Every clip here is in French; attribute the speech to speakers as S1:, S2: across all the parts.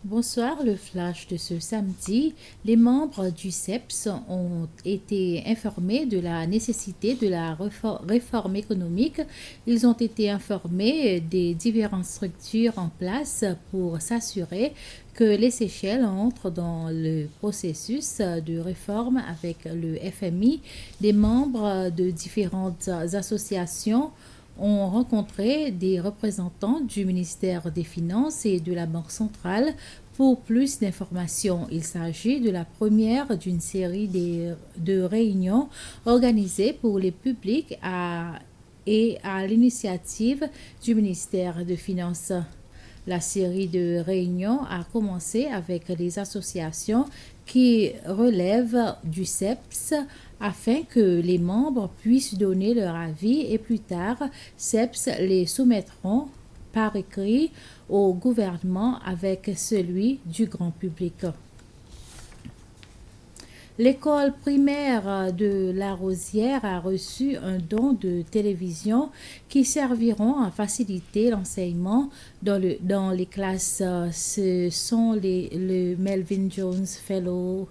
S1: Bonsoir, le flash de ce samedi. Les membres du CEPS ont été informés de la nécessité de la réforme économique. Ils ont été informés des différentes structures en place pour s'assurer que les Seychelles entrent dans le processus de réforme avec le FMI. Des membres de différentes associations ont rencontré des représentants du ministère des Finances et de la Banque centrale pour plus d'informations. Il s'agit de la première d'une série de réunions organisées pour les publics et à l'initiative du ministère des Finances. La série de réunions a commencé avec les associations qui relèvent du CEPS afin que les membres puissent donner leur avis et plus tard, CEPS les soumettront par écrit au gouvernement avec celui du grand public. L'école primaire de La Rosière a reçu un don de télévision qui serviront à faciliter l'enseignement dans les classes. Ce sont le Melvin Jones Fellow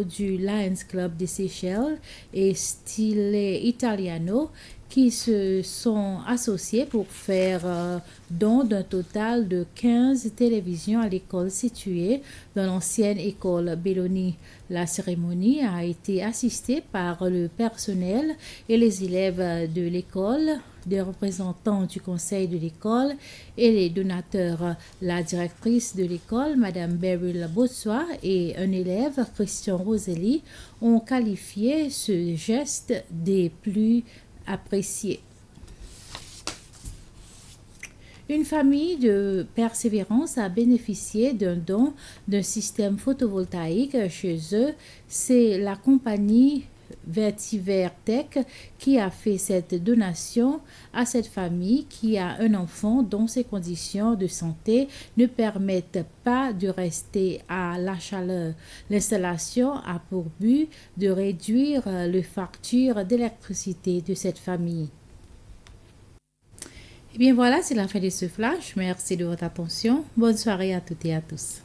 S1: du Lions Club des Seychelles et Stile Italiano qui se sont associés pour faire don d'un total de 15 télévisions à l'école située dans l'ancienne école Belloni. La cérémonie a été assistée par le personnel et les élèves de l'école, des représentants du conseil de l'école et les donateurs. La directrice de l'école, Madame Beryl Bossois, et un élève, Christian Roselli, ont qualifié ce geste des plus appréciés. Une famille de persévérance a bénéficié d'un don d'un système photovoltaïque chez eux. C'est la compagnie Vetiver Tech qui a fait cette donation à cette famille qui a un enfant dont ses conditions de santé ne permettent pas de rester à la chaleur. L'installation a pour but de réduire les factures d'électricité de cette famille. Et bien voilà, c'est la fin de ce flash. Merci de votre attention. Bonne soirée à toutes et à tous.